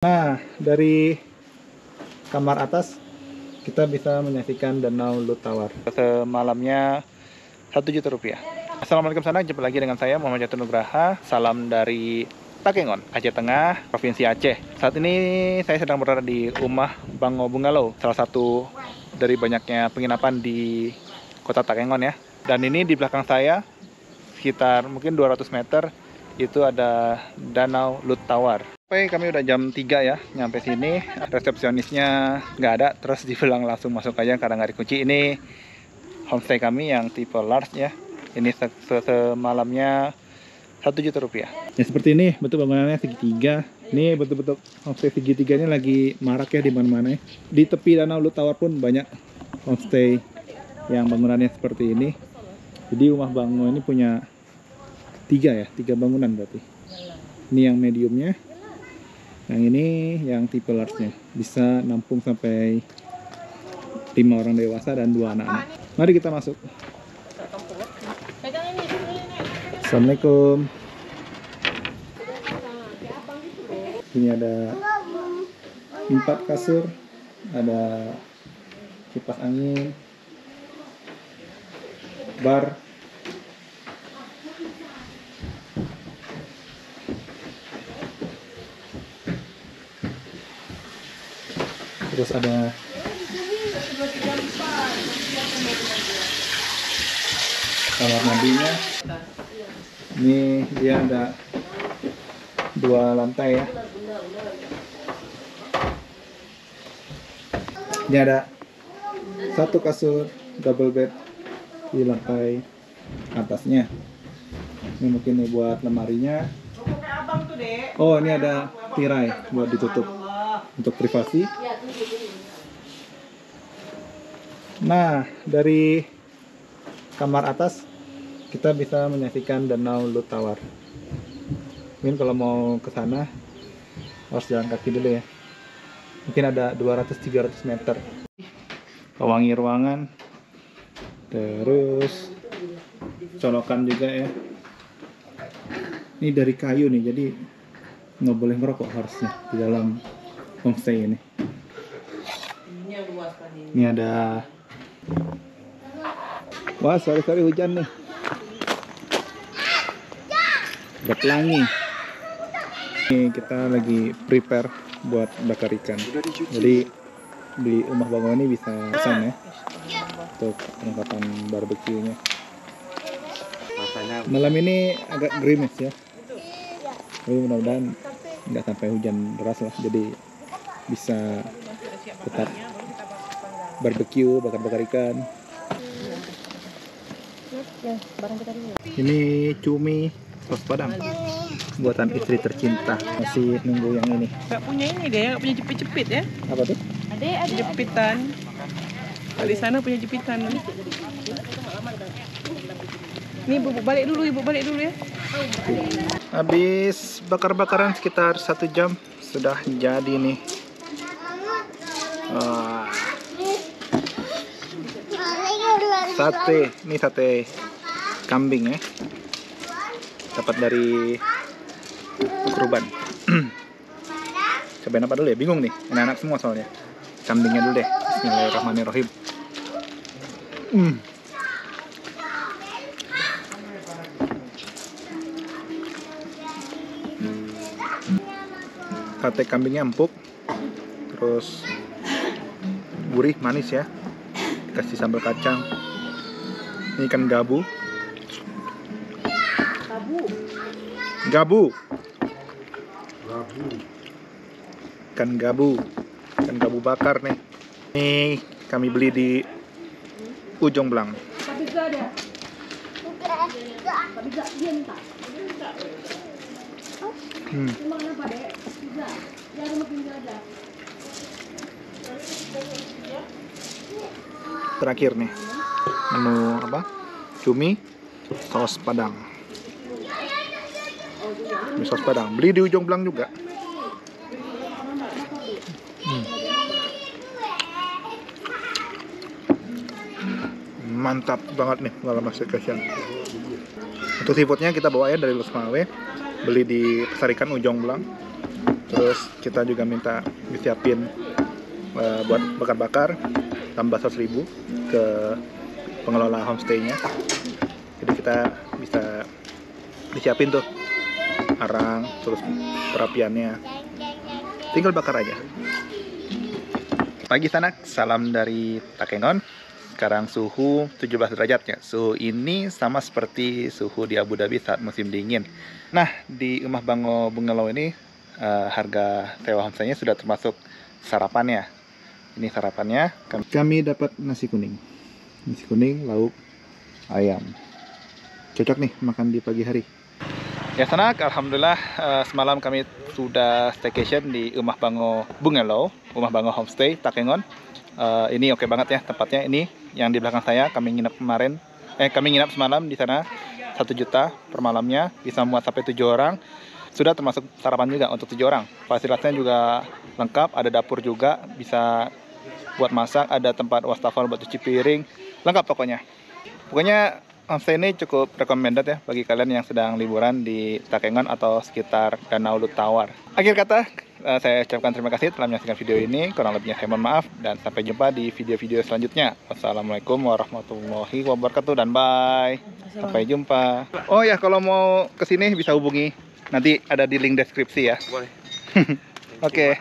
Nah, dari kamar atas kita bisa menyaksikan Danau Lut Tawar. Semalamnya Rp1 juta. Assalamualaikum sana, jumpa lagi dengan saya Muhammad Jatuh Nugraha. Salam dari Takengon, Aceh Tengah, Provinsi Aceh. Saat ini saya sedang berada di Rumah Bango Bungalow, salah satu dari banyaknya penginapan di kota Takengon ya. Dan ini di belakang saya, sekitar mungkin 200 meter, itu ada Danau Lut Tawar. Kami udah jam 3 ya, nyampe sini. Resepsionisnya nggak ada, terus dibilang langsung masuk aja karena nggak dikunci. Ini homestay kami yang tipe large ya. Ini semalamnya Rp1 juta. Ya seperti ini, bentuk bangunannya segitiga. Ini bentuk-bentuk homestay segitiga ini lagi marak ya di mana-mana. Di tepi Danau Lut Tawar pun banyak homestay yang bangunannya seperti ini. Jadi rumah Bango ini punya tiga bangunan berarti. Ini yang mediumnya, yang ini yang tipe large-nya, bisa nampung sampai 5 orang dewasa dan 2 anak-anak. Mari kita masuk. Assalamualaikum. Ini ada 4 kasur, ada kipas angin, bar, terus ada kamar mandinya. Ini dia ada 2 lantai ya. Ini ada 1 kasur double bed di lantai atasnya. Ini mungkin buat lemarinya. Oh, ini ada tirai buat ditutup untuk privasi. Nah, dari kamar atas kita bisa menyaksikan Danau Lut Tawar. Mungkin kalau mau ke sana harus jalan kaki dulu ya. Mungkin ada 200-300 meter. Pewangi ruangan. Terus colokan juga ya. Ini dari kayu nih, jadi nggak boleh ngerokok harusnya di dalam homestay ini. Ini ada, wah sorry hujan nih. Ada pelangi. Ini kita lagi prepare buat bakar ikan. Jadi di rumah Bango ini bisa pesan ya untuk perlengkapan barbeque-nya. Malam ini agak gerimis ya. Tapi mudah-mudahan nggak sampai hujan deras lah, jadi bisa tetap barbeque, bakar-bakar ikan. Ini cumi sos padang buatan istri tercinta. Masih nunggu yang ini. Gak punya ini deh, gak punya jepit-jepit ya. Apa tuh? Ada jepitan. Di sana punya jepitan. Ini ibu balik dulu ya. Habis bakar-bakaran sekitar 1 jam sudah jadi nih. Sate, ini sate kambing ya. Dapat dari Kurban. Cobain apa dulu ya? Bingung nih, anak-anak semua soalnya. Kambingnya dulu deh. Bismillahirrahmanirrahim. Sate kambingnya empuk, terus gurih, manis ya. Dikasih sambal kacang. Ini ikan gabu. Ikan gabu bakar nih. Ini kami beli di Ujung Belang. Terakhir nih menu apa? Cumi sos padang. Ini sos padang beli di Ujung Belang juga. Mantap banget nih kalau masih kasihan. Untuk seafoodnya kita bawa ya dari Los Mawe, beli di Pasar Ikan Ujung Belang. Terus kita juga minta disiapin buat bakar-bakar tambah 100.000 ke pengelola homestay-nya. Jadi kita bisa disiapin tuh arang, terus perapiannya, tinggal bakar aja. Pagi sanak, salam dari Takengon. Sekarang suhu 17 derajat ya. Suhu ini sama seperti suhu di Abu Dhabi saat musim dingin. Nah, di Umah Bango Bungalow ini harga sewa homestay-nya sudah termasuk sarapannya. Ini sarapannya. Kami dapat nasi kuning. Nasi kuning, lauk, ayam. Cocok nih makan di pagi hari. Ya sanak, alhamdulillah semalam kami sudah staycation di Umah Bango Bungalow, Umah Bango Homestay, Takengon. Ini oke banget ya tempatnya. Ini yang di belakang saya, kami nginap semalam di sana. 1 juta per malamnya, bisa muat sampai 7 orang. Sudah termasuk sarapan juga untuk 7 orang. Fasilitasnya juga lengkap, ada dapur juga, bisa buat masak, ada tempat wastafel buat cuci piring, lengkap pokoknya. Pokoknya homestay ini cukup recommended ya bagi kalian yang sedang liburan di Takengon atau sekitar Danau Lutawar. Akhir kata, saya ucapkan terima kasih telah menyaksikan video ini. Kurang lebihnya saya mohon maaf dan sampai jumpa di video-video selanjutnya. Wassalamualaikum warahmatullahi wabarakatuh dan bye. Sampai jumpa. Oh ya, kalau mau kesini bisa hubungi. Nanti ada di link deskripsi ya. Boleh. Oke.